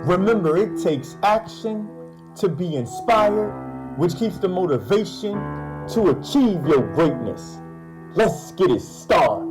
Remember, it takes action to be inspired, which keeps the motivation to achieve your greatness. Let's get it started.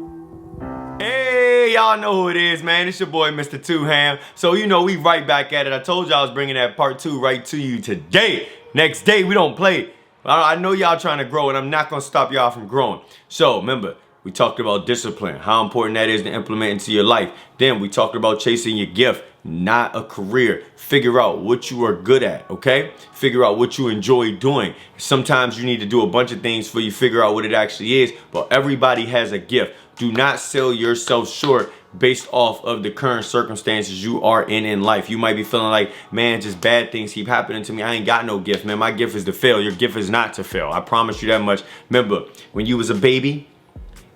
Hey, y'all know who it is, man. It's your boy, Mr. Two Ham. So, you know, we right back at it. I told y'all I was bringing that part 2 right to you today. Next day, we don't play. I know y'all trying to grow, and I'm not going to stop y'all from growing. So, remember, we talked about discipline, how important that is to implement into your life. Then we talked about chasing your gift, not a career. Figure out what you are good at, okay? Figure out what you enjoy doing. Sometimes you need to do a bunch of things before you figure out what it actually is, but everybody has a gift. Do not sell yourself short based off of the current circumstances you are in life. You might be feeling like, man, just bad things keep happening to me. I ain't got no gift, man. My gift is to fail. Your gift is not to fail. I promise you that much. Remember, when you was a baby,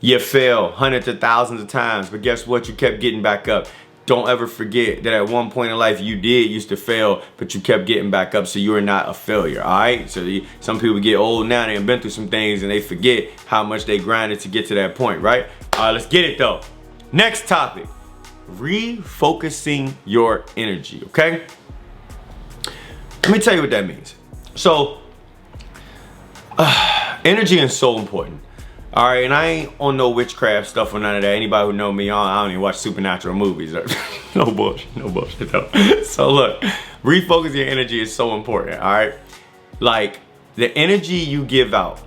you fell hundreds of thousands of times, but guess what? You kept getting back up. Don't ever forget that at one point in life you did used to fail, but you kept getting back up, so you are not a failure, all right? So some people get old now, they've been through some things, and they forget how much they grinded to get to that point, right? All right, let's get it though. Next topic, refocusing your energy, okay? Let me tell you what that means. So, energy is so important. All right, and I ain't on no witchcraft stuff or none of that. Anybody who know me, I don't even watch supernatural movies. No bullshit though. So look, refocus your energy is so important, all right? Like, the energy you give out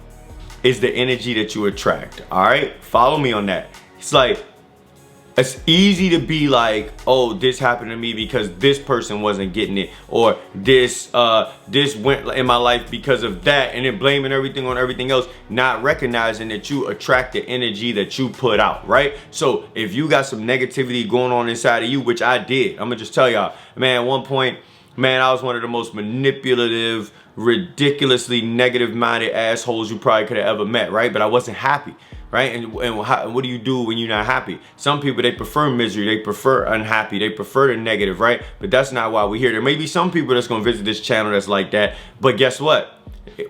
is the energy that you attract, all right? Follow me on that. It's like, it's easy to be like, oh, this happened to me because this person wasn't getting it, or this went in my life because of that, and then blaming everything on everything else, not recognizing that you attract the energy that you put out, right? So if you got some negativity going on inside of you, which I did, I'm gonna just tell y'all, man, at one point, man, I was one of the most manipulative, ridiculously negative-minded assholes you probably could have ever met, right? But I wasn't happy. Right? And what do you do when you're not happy? Some people, they prefer misery, they prefer unhappy, they prefer the negative, right? But that's not why we're here. There may be some people that's gonna visit this channel that's like that, but guess what?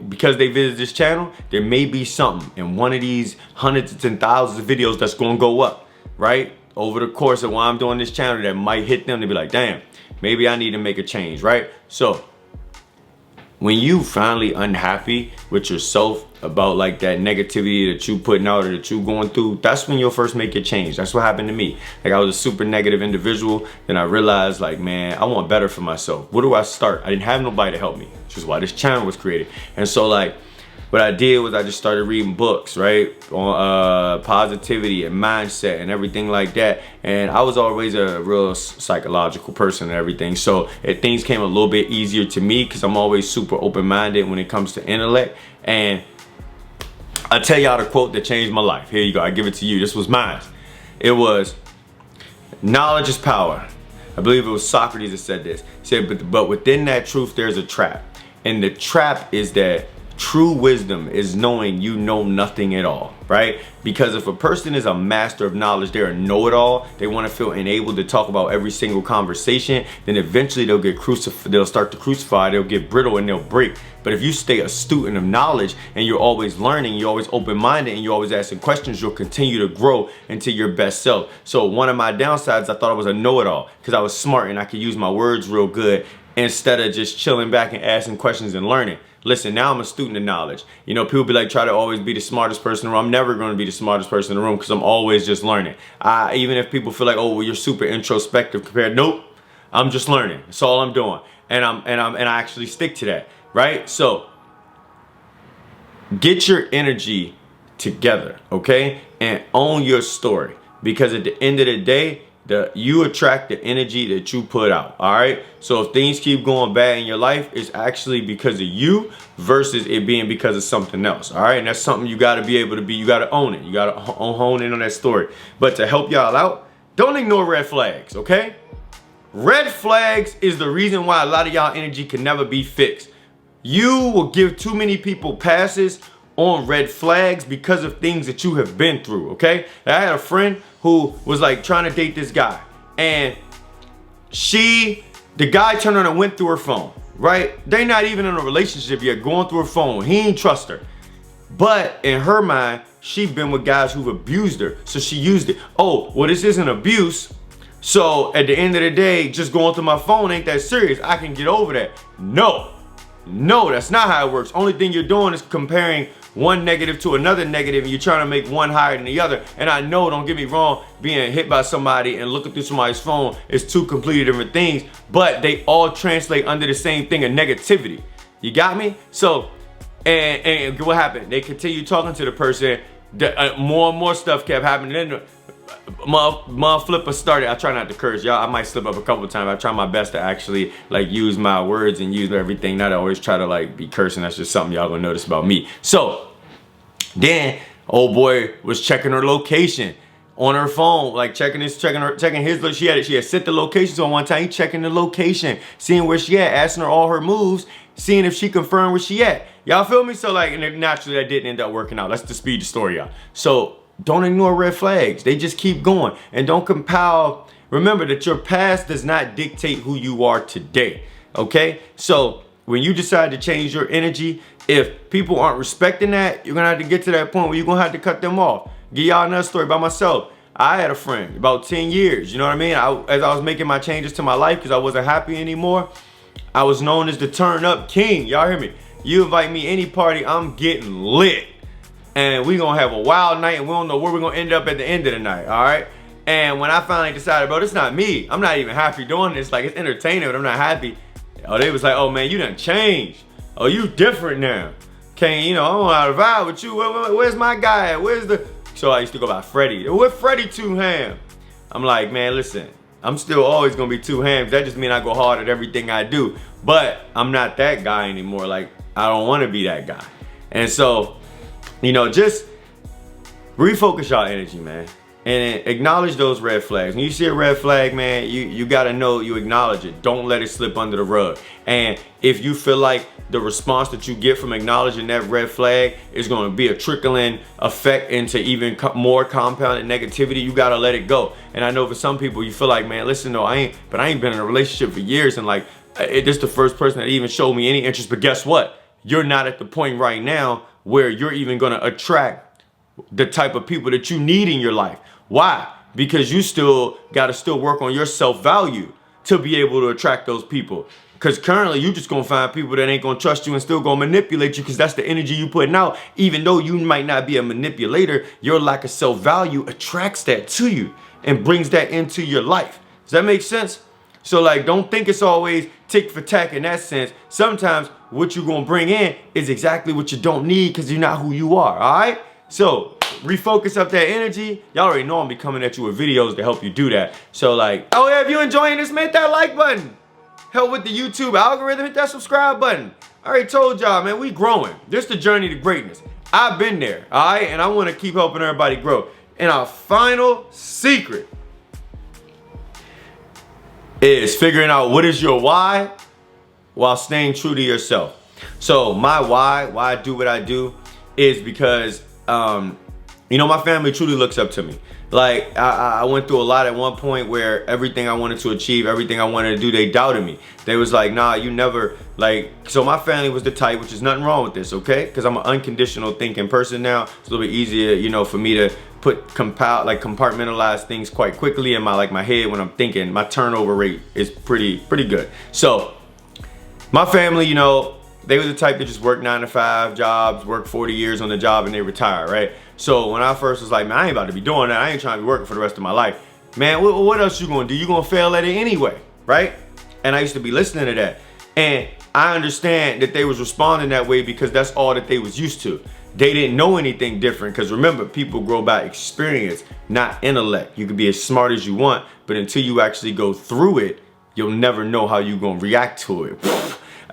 Because they visit this channel, there may be something in one of these hundreds and thousands of videos that's gonna go up, right? Over the course of while I'm doing this channel, that might hit them to be like, damn, maybe I need to make a change, right? So, when you finally unhappy with yourself about like that negativity that you putting out or that you going through, that's when you'll first make your change. That's what happened to me. Like, I was a super negative individual. Then I realized, like, man, I want better for myself. Where do I start? I didn't have nobody to help me, which is why this channel was created. And so, like, what I did was I just started reading books, right, on positivity and mindset and everything like that. And I was always a real psychological person and everything. So things came a little bit easier to me because I'm always super open-minded when it comes to intellect. And I tell y'all the quote that changed my life. Here you go. I give it to you. This was mine. It was, knowledge is power. I believe it was Socrates that said this. He said, but within that truth, there's a trap. And the trap is that true wisdom is knowing you know nothing at all, right? Because if a person is a master of knowledge, they're a know-it-all, they want to feel enabled to talk about every single conversation, then eventually they'll get crucified, they'll start to crucify, they'll get brittle and they'll break. But if you stay a student of knowledge and you're always learning, you're always open-minded and you're always asking questions, you'll continue to grow into your best self. So one of my downsides, I thought I was a know-it-all because I was smart and I could use my words real good instead of just chilling back and asking questions and learning. Listen, now I'm a student of knowledge. You know, people be like, try to always be the smartest person in the room. I'm never going to be the smartest person in the room because I'm always just learning. Even if people feel like, oh, well, you're super introspective compared, nope, I'm just learning. That's all I'm doing. And I actually stick to that, right? So get your energy together, okay? And own your story, because at the end of the day, you attract the energy that you put out, all right? So if things keep going bad in your life, it's actually because of you versus it being because of something else, all right? And that's something you got to be able to be, you got to own it. You got to hone in on that story. But to help y'all out, don't ignore red flags, okay? Red flags is the reason why a lot of y'all energy can never be fixed. You will give too many people passes on red flags because of things that you have been through, okay? I had a friend who was like trying to date this guy, and the guy turned around and went through her phone, right? They not even in a relationship yet, going through her phone. He ain't trust her. But in her mind, she been with guys who've abused her, so she used it. Oh, well, this isn't abuse. So at the end of the day, just going through my phone ain't that serious. I can get over that. No, that's not how it works. Only thing you're doing is comparing one negative to another negative, and you're trying to make one higher than the other. And I know, don't get me wrong, being hit by somebody and looking through somebody's phone is two completely different things, but they all translate under the same thing of negativity. You got me? So, and what happened? They continue talking to the person. More and more stuff kept happening. Then my flipper started. I try not to curse, y'all. I might slip up a couple of times. I try my best to actually like use my words and use everything. Not always try to like be cursing. That's just something y'all gonna notice about me. So then old boy was checking her location on her phone, like checking his. She had set the location. So one time he checking the location, seeing where she at, asking her all her moves, seeing if she confirmed where she at. Y'all feel me? So like, and naturally that didn't end up working out. Let's just speed the story, y'all. So don't ignore red flags. They just keep going. And don't compile. Remember that your past does not dictate who you are today. Okay? So when you decide to change your energy, if people aren't respecting that, you're gonna have to get to that point where you're gonna have to cut them off. Give y'all another story about myself. I had a friend about 10 years, you know what I mean? As I was making my changes to my life because I wasn't happy anymore, I was known as the turn up king. Y'all hear me? You invite me any party, I'm getting lit. And we gonna have a wild night and we don't know where we're gonna end up at the end of the night, all right? And when I finally decided, bro, it's not me. I'm not even happy doing this. Like, it's entertaining, but I'm not happy. Oh, they was like, oh man, you done changed. Oh, you different now. Can't, you know, I don't know how to vibe with you. Where's my guy at? Where's the... So I used to go by Freddie. Where's Freddie Two Ham? I'm like, man, listen, I'm still always gonna be Two Hams. That just means I go hard at everything I do. But I'm not that guy anymore. Like, I don't wanna be that guy. And so, you know, just refocus y'all energy, man. And acknowledge those red flags. When you see a red flag, man, you gotta know you acknowledge it. Don't let it slip under the rug. And if you feel like the response that you get from acknowledging that red flag is gonna be a trickling effect into even more compounded negativity, you gotta let it go. And I know for some people, you feel like, man, listen, no, I ain't been in a relationship for years, and like, this is the first person that even showed me any interest. But guess what? You're not at the point right now where you're even gonna attract the type of people that you need in your life. Why? Because you still gotta work on your self-value to be able to attract those people. Because currently you just gonna find people that ain't gonna trust you and still gonna manipulate you, because that's the energy you putting out. Even though you might not be a manipulator, your lack of self-value attracts that to you and brings that into your life. Does that make sense? So like, don't think it's always tick for tack in that sense. Sometimes what you're gonna bring in is exactly what you don't need because you're not who you are, all right? So refocus up that energy. Y'all already know I'm be coming at you with videos to help you do that. So like, oh yeah, if you enjoying this, man, hit that like button. Help with the YouTube algorithm, hit that subscribe button. I already told y'all, man, we growing. This the journey to greatness. I've been there, all right? And I want to keep helping everybody grow. And our final secret is figuring out what is your why while staying true to yourself. So my why I do what I do is because, you know, my family truly looks up to me. Like, I went through a lot at one point where everything I wanted to achieve, everything I wanted to do, they doubted me. They was like, nah, you never, like, so my family was the type, which is nothing wrong with this, okay? Because I'm an unconditional thinking person now. It's a little bit easier, you know, for me to compartmentalize things quite quickly in my head when I'm thinking. My turnover rate is pretty good. So my family, you know, they were the type that just work 9-to-5 jobs, work 40 years on the job, and they retire, right? So when I first was like, man, I ain't about to be doing that. I ain't trying to be working for the rest of my life. Man, what else you gonna do? You gonna fail at it anyway, right? And I used to be listening to that. And I understand that they was responding that way because that's all that they was used to. They didn't know anything different, because remember, people grow by experience, not intellect. You can be as smart as you want, but until you actually go through it, you'll never know how you gonna react to it.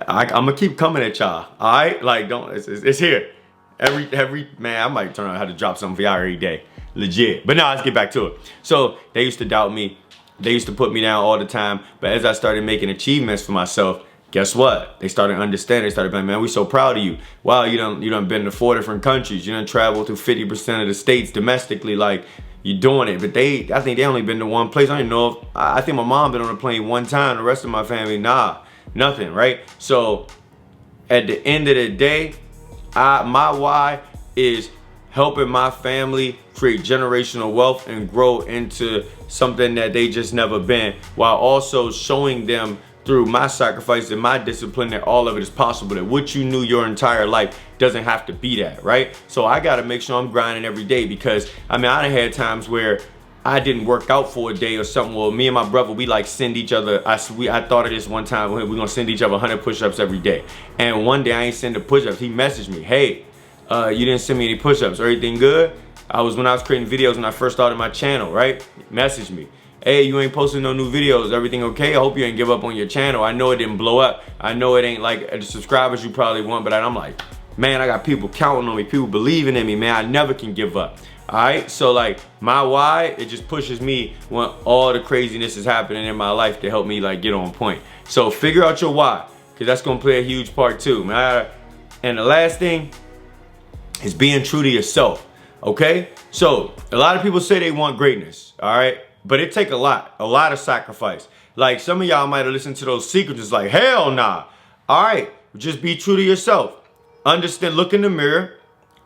I'm gonna keep coming at y'all, all right? Like, don't, it's here. Every man, I might turn out how to drop something for y'all every day, legit. But now let's get back to it. So they used to doubt me. They used to put me down all the time. But as I started making achievements for myself, guess what? They started understanding. They started being, man, we so proud of you. Wow, you done been to 4 different countries. You done traveled through 50% of the states domestically. Like, you're doing it. But I think they only been to one place. I don't even know if, I think my mom been on a plane one time. The rest of my family, nah, nothing, right? So at the end of the day, my why is helping my family create generational wealth and grow into something that they just never been, while also showing them through my sacrifice and my discipline that all of it is possible, that what you knew your entire life doesn't have to be that, right? So I gotta make sure I'm grinding every day, because I mean, I done had times where I didn't work out for a day or something. Well, me and my brother, we like send each other, I thought of this one time, we're gonna send each other 100 push-ups every day. And one day I ain't send the push-ups. He messaged me, hey, you didn't send me any push-ups, everything good? When I was creating videos when I first started my channel, right? Message me, hey, you ain't posting no new videos, everything okay? I hope you ain't give up on your channel. I know it didn't blow up. I know it ain't like the subscribers you probably want, but I'm like, man, I got people counting on me, people believing in me, man. I never can give up. All right, so like my why, it just pushes me when all the craziness is happening in my life to help me like get on point. So figure out your why, because that's gonna play a huge part too, man. And the last thing is being true to yourself, okay? So a lot of people say they want greatness, all right? But it take a lot of sacrifice. Like some of y'all might have listened to those secrets, it's like, hell nah. All right, just be true to yourself. Understand, look in the mirror,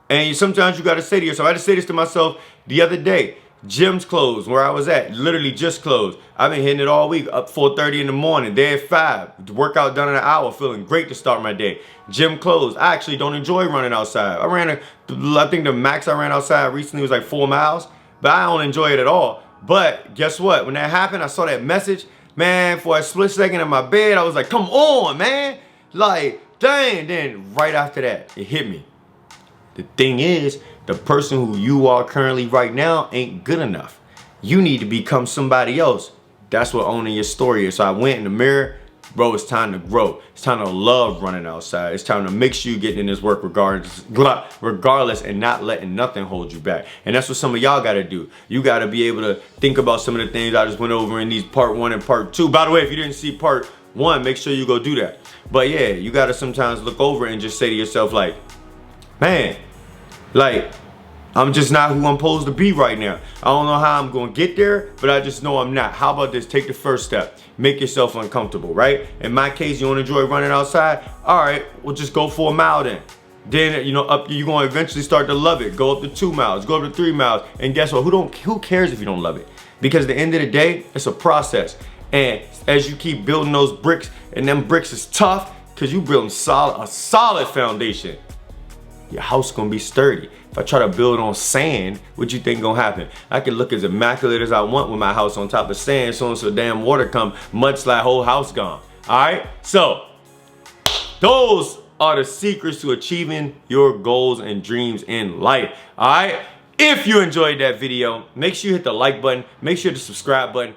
and sometimes you gotta say to yourself, I had to say this to myself the other day, gym's closed where I was at, literally just closed. I've been hitting it all week, up 4:30 in the morning, there at 5, workout done in an hour, feeling great to start my day. Gym closed. I actually don't enjoy running outside. I think the max I ran outside recently was like 4 miles, but I don't enjoy it at all. But guess what? When that happened, I saw that message, man, for a split second in my bed, I was like, come on, man. Like, dang, then right after that, it hit me. The thing is, the person who you are currently right now ain't good enough. You need to become somebody else. That's what owning your story is. So I went in the mirror, bro, it's time to grow. It's time to love running outside. It's time to make sure you get in this work regardless and not letting nothing hold you back. And that's what some of y'all gotta do. You gotta be able to think about some of the things I just went over in these part 1 and part 2. By the way, if you didn't see part 1, make sure you go do that. But yeah, you gotta sometimes look over and just say to yourself like, man, like, I'm just not who I'm supposed to be right now. I don't know how I'm gonna get there, but I just know I'm not. How about this? Take the first step. Make yourself uncomfortable, right? In my case, you don't enjoy running outside? All right, well just go for a mile then. Then, you're gonna eventually start to love it. Go up to 2 miles, go up to 3 miles. And guess what? Who cares if you don't love it? Because at the end of the day, it's a process. And as you keep building those bricks, and them bricks is tough, because you building a solid foundation. Your house gonna be sturdy. If I try to build on sand, what you think gonna happen? I can look as immaculate as I want with my house on top of sand, so damn water come, mudslide, whole house gone. All right, so those are the secrets to achieving your goals and dreams in life. All right, if you enjoyed that video, make sure you hit the like button, make sure to subscribe button,